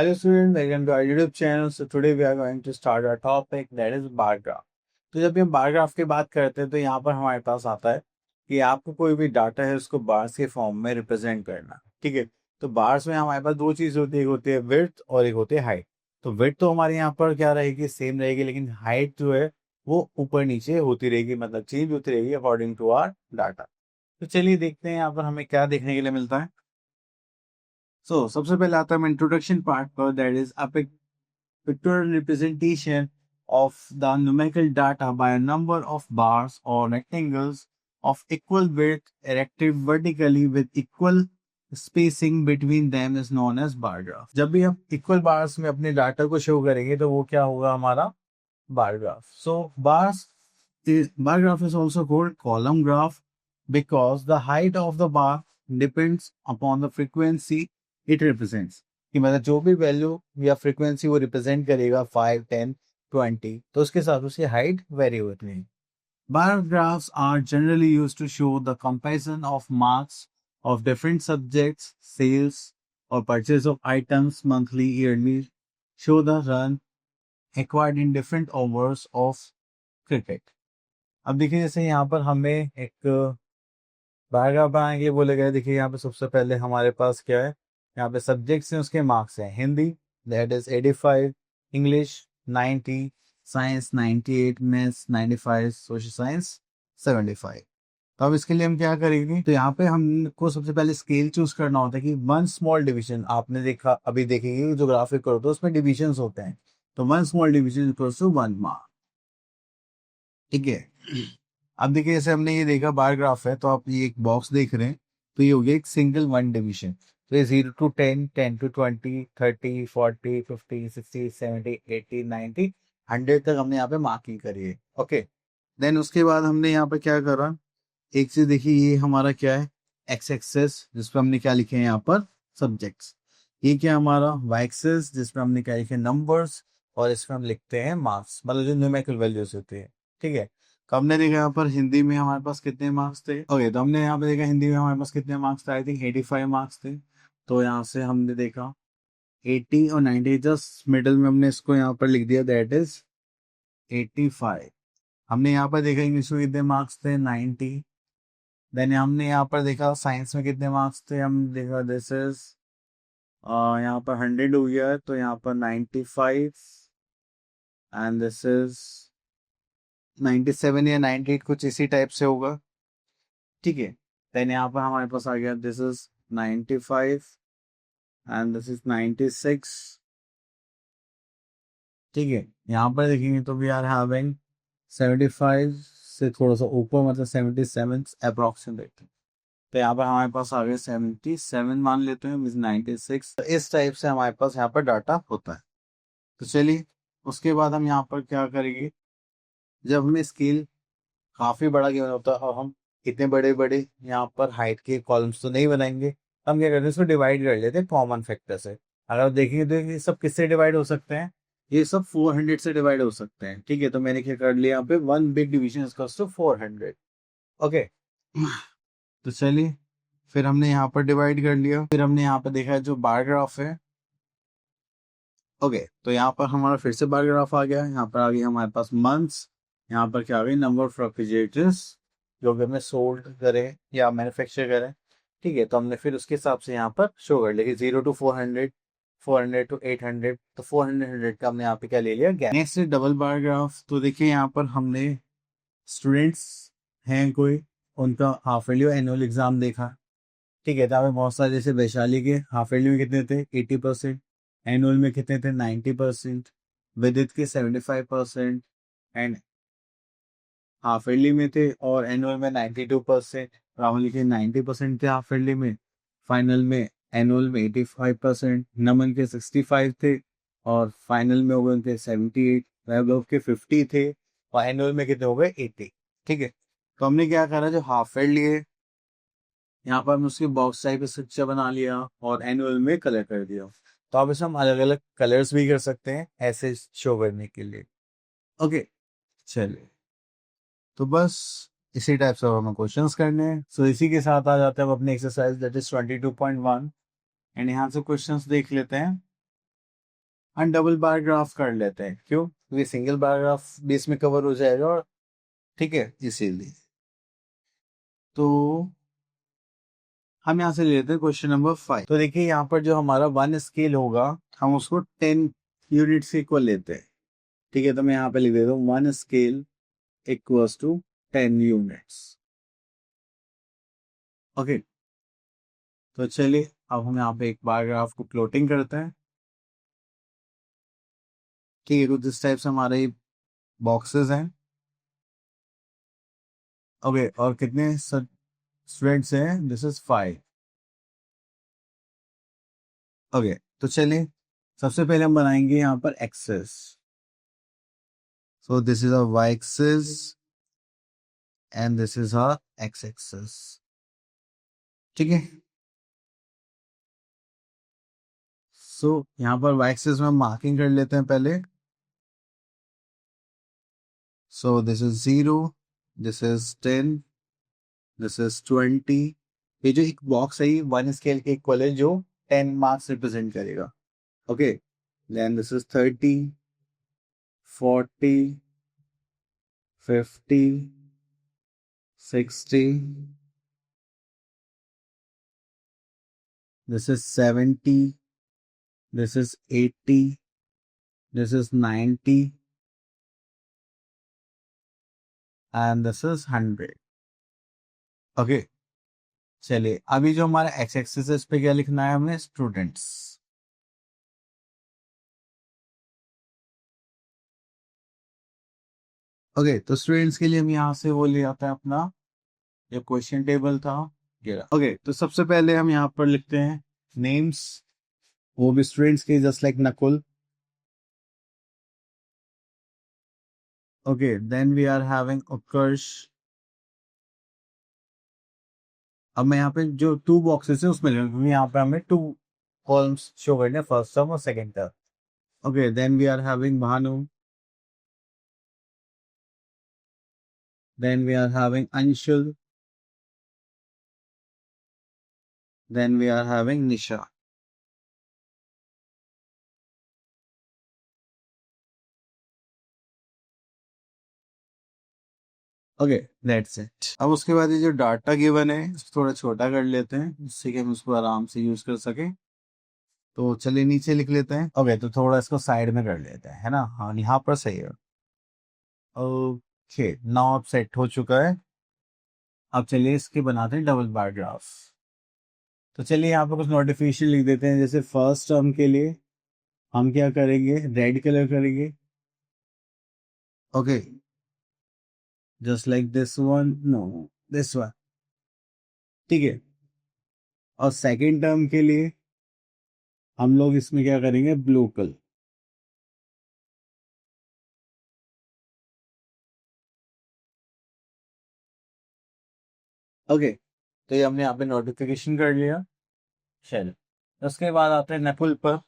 Hello students, welcome to our YouTube channel. So today we are going to start our topic that is bar graph. तो जब भी हम bar graph की बात करते हैं तो यहाँ पर हमारे पास आता है कि आपको कोई भी डाटा है उसको बार्स के फॉर्म में रिप्रेजेंट करना। ठीक है, तो बार्स में हमारे पास दो चीज होती है, एक होती है विड्थ और एक होती है हाइट। तो विड्थ तो हमारे यहाँ पर क्या रहेगी, सेम रहेगी, लेकिन हाइट जो है वो ऊपर नीचे होती रहेगी, मतलब चेंज होती रहेगी अकॉर्डिंग टू आर डाटा। तो चलिए देखते हैं यहाँ पर हमें क्या देखने के लिए मिलता है। सबसे पहले आता है इंट्रोडक्शन पार्ट पर, that is a pictorial representation of the numerical data by a number of bars or rectangles of equal width erected vertically with equal spacing between them is known as bar graph। जब भी हम equal bars में अपने data को show करेंगे तो वो क्या होगा, हमारा bar graph. bar graph is also called column graph because the height of the bar depends upon the frequency it represents। कि मतलब जो भी वैल्यू या फ्रीक्वेंसी वो रिप्रेजेंट करेगा 5, 10, 20, तो उसके साथ उसकी हाइट वेरी होती है। Bar graphs are generally used to show the comparison of marks of different subjects, sales और purchase of items monthly, yearly, show the run acquired in different overs of cricket. अब देखिए, जैसे यहाँ पर हमें एक बार ग्राफ बनाएंगे बोले गए। देखिए यहाँ पे सबसे पहले हमारे पास क्या है, यहाँ पे सब्जेक्ट्स हैं, उसके मार्क्स हैं। Hindi that is 85, English 90, science 98, maths 95, social science 75। तो अब इसके लिए हम क्या करेंगे, तो यहाँ पे हमको सबसे पहले स्केल चूज करना होता है कि वन स्मॉल डिवीजन। आपने देखा, अभी देखेंगे जो ग्राफिक करो तो उसमें डिविजन्स होते हैं, तो one small division equals to 1 mark. ठीक है, अब देखिए जैसे हमने ये देखा बार ग्राफ है, तो आप ये एक बॉक्स देख रहे हैं, तो ये हो गया एक सिंगल वन डिवीजन। तो ये 0 to 10, 10 to 20, 30, 40, 50, 60, 70, 80, 90, 100 तक हमने यहाँ पे मार्किंग करी है। ओके, देन उसके बाद हमने यहाँ पे क्या करा, एक चीज देखिए, ये हमारा क्या है, एक्स एक्सेस, जिसपे हमने क्या लिखे हैं यहाँ पर सब्जेक्ट्स। ये क्या हमारा वाई एक्सेस, जिसपे हमने क्या लिखे नंबर्स, और इसमें हम लिखते हैं मार्क्स, मतलब जो न्यूमेरिकल वैल्यूज होती है। ठीक है, तो हमने देखा यहाँ पर हिंदी में हमारे पास कितने मार्क्स थे। ओके, तो हमने यहाँ पे देखा हिंदी में हमारे पास कितने मार्क्स थे, आई थिंक 85 मार्क्स थे। तो यहाँ से हमने देखा 80 और 90, जस्ट मिडल में हमने इसको यहाँ पर लिख दिया, दैट इज 85। हमने यहाँ पर देखा इंग्लिश में कितने मार्क्स थे, 90। देन हमने यहाँ पर देखा साइंस में कितने मार्क्स थे, हम देखा दिस इज यहाँ पर 100 हो गया है, तो यहाँ पर 95 एंड दिस इज 97 या 98, कुछ इसी टाइप से होगा। ठीक है, देन यहाँ पर हमारे पास आ गया this is 95 and this is 96। ठीक है, यहाँ पर देखेंगे तो वी आर हैविंग 75 से थोड़ा सा ऊपर, मतलब 77 अप्रोक्सीमेट। तो यहाँ पर हमारे पास आ गया 77 मान लेते हैं, मीन 96। तो इस टाइप से हमारे पास यहाँ पर डाटा होता है। तो चलिए उसके बाद हम यहाँ पर क्या करेंगे, जब हमें स्केल काफी बड़ा गिवन होता है और हम इतने बड़े बड़े यहाँ पर हाइट के कॉलम्स तो नहीं बनाएंगे, हम क्या करते हैं, इसको डिवाइड कर लेते हैं कॉमन फैक्टर से। अगर आप देखेंगे तो ये सब किससे डिवाइड हो सकते हैं, ये सब 400 से डिवाइड हो सकते हैं। ठीक है, तो मैंने क्या कर लिया यहाँ पे, one big division equals to 400। Okay, तो चलिए फिर हमने यहाँ पर डिवाइड कर लिया, फिर हमने यहाँ पर देखा जो बार ग्राफ है। ओके, तो यहाँ पर हमारा फिर से बार ग्राफ आ गया, यहाँ पर आ गया हमारे पास मंथ्स, यहाँ पर क्या आ गई नंबर ऑफ रेफ्रिजरेटर्स जो कि हमने सोल्ड करें या मैन्युफैक्चर करें। ठीक है, तो हमने फिर उसके हिसाब से यहाँ पर शो कर लिया 0 to 400, 400 to 800, तो 400 का हमने यहाँ पे क्या ले लिया gap. Next double bar graph. तो देखिए यहाँ पर हमने स्टूडेंट्स हैं कोई, उनका हाफ ईयरली और एनुअल एग्जाम देखा। ठीक है, तो हमें बहुत सारे, जैसे वैशाली के हाफ ईयरली में कितने थे 80%, एनुअल में कितने थे 90%, विदित के 75%, एंड हाफ ईयरली में थे और एनुअल में 92%। राहुल के 90% थे हाफ ईयरली में, फाइनल में एनुअल में 85%। नमन के 65 थे और फाइनल में हो गए उनके 78। वैभव के 50 थे और एनुअल में कितने हो गए 80। ठीक है, तो हमने क्या करा, जो हाफ ईयरली है यहाँ पर हमने उसके बॉक्स टाइप स्ट्रक्चर बना लिया और एनुअल में कलर कर दिया। तो अब इसे हम अलग अलग कलर्स भी कर सकते हैं ऐसे शो करने के लिए। ओके, चलिए, तो बस इसी टाइप से हमें क्वेश्चंस करने हैं। सो इसी के साथ आ जाते हैं हम अपने एक्सरसाइज दैट इज 22.1 एंड यहाँ से क्वेश्चंस देख लेते हैं। हम डबल बार ग्राफ कर लेते हैं, क्यों? क्योंकि सिंगल बार ग्राफ बेस में कवर हो जाएगा, और ठीक है, इसीलिए तो हम यहाँ से ले लेते हैं क्वेश्चन नंबर 5। तो देखिए यहाँ पर जो हमारा वन स्केल होगा, हम उसको 10 यूनिट्स के इक्वल लेते हैं। ठीक है, तो मैं यहाँ पे लिख देता हूँ one scale equals to 10 units. Okay, तो चलिए अब हम यहाँ पे एक बार ग्राफ को प्लॉटिंग करते हैं। ठीक है, कुछ इस टाइप से हमारे बॉक्सेस हैं। ओके, और कितने स्टूडेंट्स हैं? This is 5। ओके, तो चलिए सबसे पहले हम बनाएंगे यहाँ पर axes. So this is a y axis and this is a x axis. ठीक है, सो यहाँ पर वाई एक्सेस में मार्किंग कर लेते हैं पहले। सो this is 0, this is 10, this is 20। ये जो एक बॉक्स है, ये वन स्केल के इक्वल है, जो 10 मार्क्स रिप्रेजेंट करेगा। Okay, then this is 30, 40, 50, 60, this is 70, this is 80, this is 90 and this is 100। Okay, चलिए अभी जो हमारा एक्स एक्सिस है, इस पे क्या लिखना है हमें? स्टूडेंट्स। ओके, तो स्टूडेंट्स के लिए हम यहाँ से वो ले आता है अपना जो क्वेश्चन टेबल था, ये रहा। ओके, तो सबसे पहले हम यहाँ पर लिखते हैं नेम्स, वो भी स्टूडेंट्स के, just like Nakul. Okay, then we are having Utkarsh. अब मैं यहाँ पे जो टू बॉक्सेस है उसमें लिखूंगा, क्योंकि यहाँ पे हमें टू कॉलम्स शो करने हैं, फर्स्ट टर्म और second term. Okay, then we are having Bhanu, then we are having Anshul, then we are having Nisha. Okay, that's it. अब उसके बाद ये जो डाटा गिवन है, इसको थोड़ा छोटा कर लेते हैं, जिससे कि हम उसको आराम से यूज कर सके। तो चलिए नीचे लिख लेते हैं। ओके, तो थोड़ा इसको साइड में कर लेते हैं, है ना? हाँ, यहाँ पर सही है। ओके, नाउ अब सेट हो चुका है। अब चलिए इसके बनाते हैं डबल बार ग्राफ। तो चलिए यहाँ पर कुछ नोटिफिकेशन लिख देते हैं। जैसे फर्स्ट टर्म के लिए हम क्या करेंगे? रेड कलर करेंगे। Okay, just like this one, no, this one. ठीक है, और सेकंड टर्म के लिए हम लोग इसमें क्या करेंगे? Blue colour. ओके, तो ये हमने यहाँ पे नोटिफिकेशन कर लिया। चलो, उसके बाद आते हैं नकुल पर।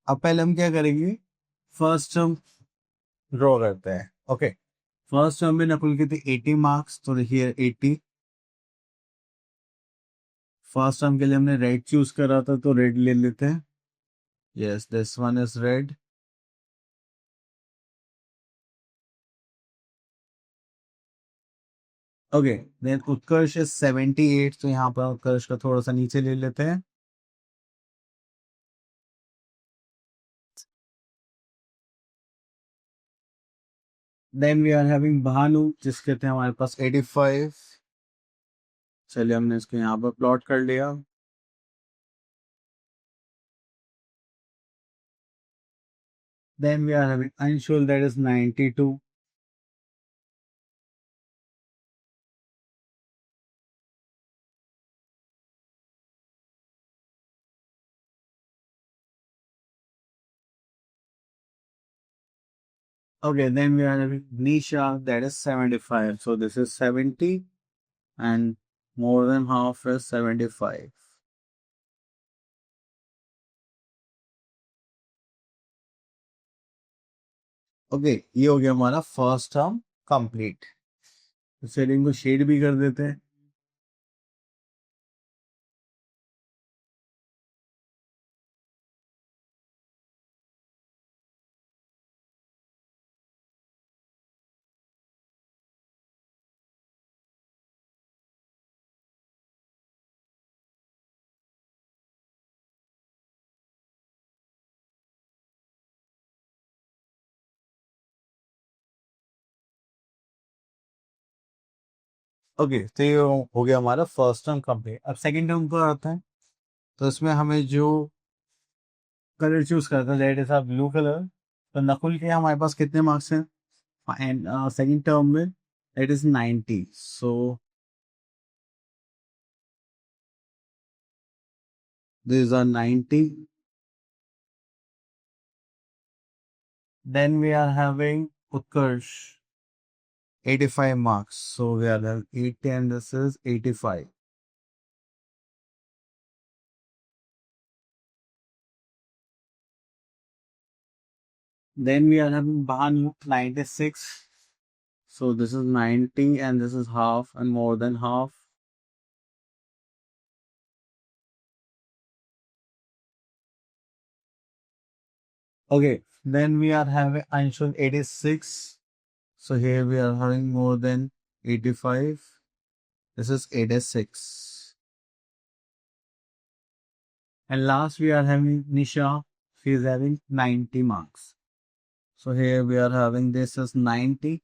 अब पहले हम क्या करेंगे? फर्स्ट टर्म ड्रॉ करते हैं। ओके, फर्स्ट टर्म में नकुल की थी 80 मार्क्स, तो देखिए 80। फर्स्ट टर्म के लिए हमने रेड चूज करा था, तो रेड ले लेते हैं। Yes, this one is red. Okay, then Utkarsh is 78, तो यहाँ पर उत्कर्ष का थोड़ा सा नीचे ले लेते हैं। Then we are having Bhanu, जिसके थे हमारे पास 85। चलिए हमने इसको यहाँ पर प्लॉट कर लिया। Then we are having Anshul, that is 92। Okay, then we are having Nisha, that is 75. So this is 70 and more than half is 75. Okay, ये हो गया हमारा फर्स्ट टर्म कंप्लीट। तो चलिए इनको शेड भी कर देते हैं। ओके, तो ये हो गया हमारा फर्स्ट टर्म कंप्लीट। अब सेकंड टर्म पर आता है, तो इसमें हमें जो कलर चूज करता है that is a blue colour. तो नकुल के हमारे पास कितने मार्क्स हैं एंड सेकंड टर्म में? That is 90। So this are 90। Then we are having Utkarsh 85 marks. So we are having 80 and this is 85. Then we are having Bhanu 96. So this is 90 and this is half and more than half. Okay, then we are having Anshul 86. So here we are having more than 85. This is 86. And last we are having Nisha. She is having 90 marks. So here we are having this as 90.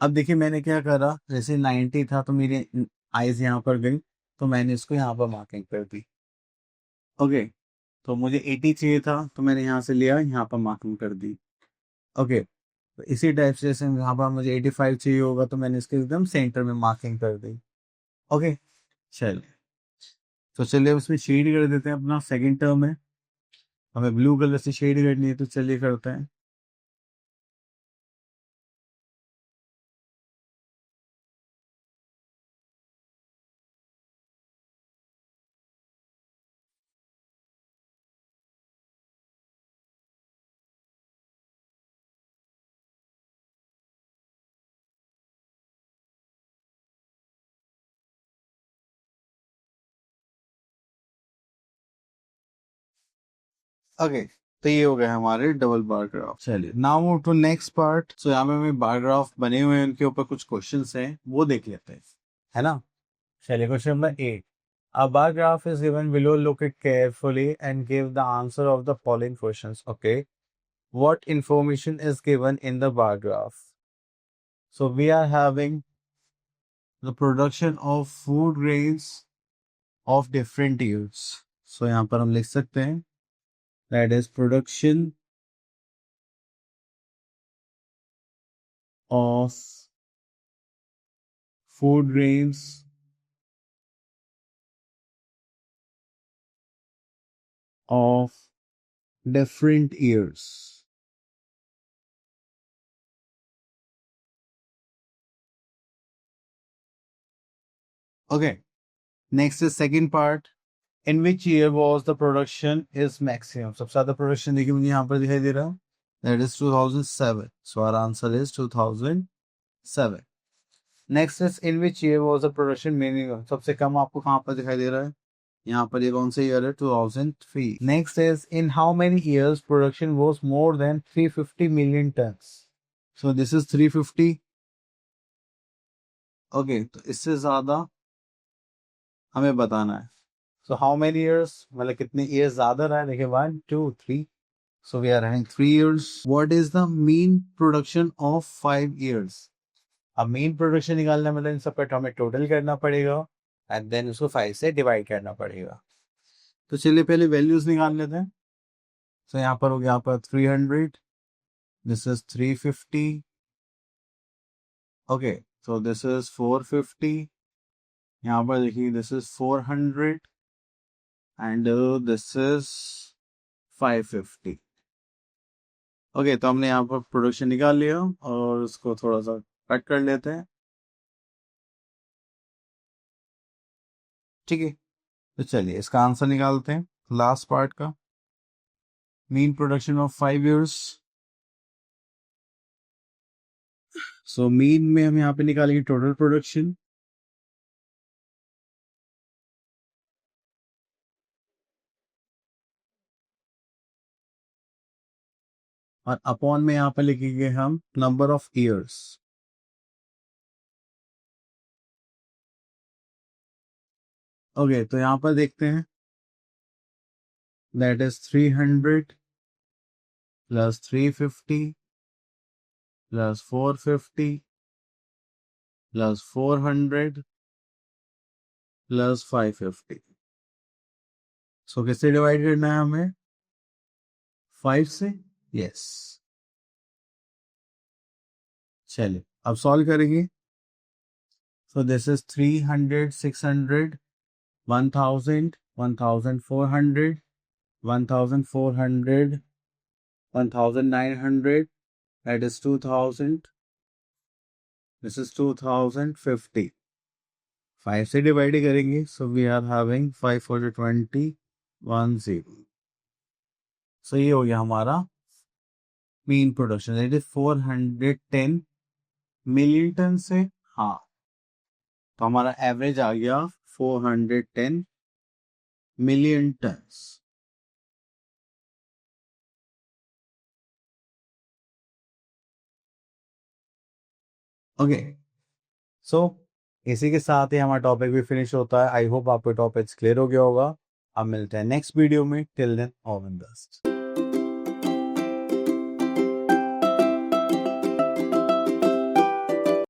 अब देखिए मैंने क्या करा, जैसे 90 था तो मेरी eyes यहाँ पर गई, तो मैंने इसको यहाँ पर मार्किंग कर दी। ओके, तो मुझे 80 चाहिए था तो मैंने यहाँ से लिया, यहाँ पर मार्किंग कर दी। ओके, तो इसी टाइप से जैसे यहाँ पर मुझे 85 चाहिए होगा तो मैंने इसके एकदम सेंटर में मार्किंग कर दी। ओके, चलिए, तो चलिए उसमें शेड कर देते हैं अपना सेकंड टर्म में। हमें ब्लू कलर से शेड करनी है, तो चलिए करते हैं। ओके, तो ये हो गया हमारे डबल बार ग्राफ। चलिए now move to next part. So यहाँ पे हमें बार ग्राफ बने हुए हैं, उनके ऊपर कुछ क्वेश्चंस हैं, वो देख लेते हैं, है ना। चलिए question number 8। A bar graph is given below. Look it carefully and give the answer of the following questions. Okay. What information is given in the bar graph? So we are having the production of food grains of different yields. So यहाँ पर हम लिख सकते हैं that is production of food grains of different years. Okay. Next is second part. In which year was the production is maximum? सबसे ज़्यादा production देखिए मुझे यहाँ पर दिखाई दे रहा है, that is 2007. So our answer is 2007. Next is in which year was the production minimum? सबसे कम आपको कहाँ पर दिखाई दे रहा है, यहाँ पर ये कौन सा ईयर है, 2003. Next is in how many years production was more than 350 million tons? So this is 350. Okay, तो इससे ज़्यादा हमें बताना है। So how many years, मतलब कितने years ज़्यादा रहा है, देखिए 1 2 3. So we are having 3 years. What is the mean production of 5 years? अब mean production निकालना मतलब इन सब का हमें टोटल करना पड़ेगा एंड देन उसको 5 से डिवाइड करना पड़ेगा। तो चलिए पहले वैल्यूज निकाल लेते हैं। तो यहाँ पर हो गया, यहाँ पर 300, this is 350, okay, so this is 450, यहाँ पर देखिए this is 400 and this is 550। Okay, तो हमने यहाँ पर प्रोडक्शन निकाल लिया और उसको थोड़ा सा कट कर लेते हैं, ठीक है। तो चलिए इसका आंसर निकालते हैं लास्ट पार्ट का, mean production of 5 years। So mean में हम यहाँ पे निकालेंगे टोटल प्रोडक्शन, और अपॉन में यहाँ पे लिखेंगे हम नंबर ऑफ ईयर्स। ओके, तो यहाँ पर देखते हैं, that is 300 plus 350 plus 450 plus 400 plus 550। सो किससे डिवाइड करना है हमें? 5 से। यस। चलिए अब सॉल्व करेंगे। सो this is 300 600 1000 1400 1400 1900 that is 2000। this is 2050। 5 से डिवाइड करेंगे so we are having 5 4 20 10। So ये हो गया हमारा mean production, it is 410 million ton से। हाँ, तो हमारा एवरेज आ गया 410 मिलियन टन्स। ओके, सो इसी के साथ ही हमारा टॉपिक भी फिनिश होता है। आई होप आपको टॉपिक्स क्लियर हो गया होगा। अब मिलते हैं नेक्स्ट वीडियो में। Till then all the best.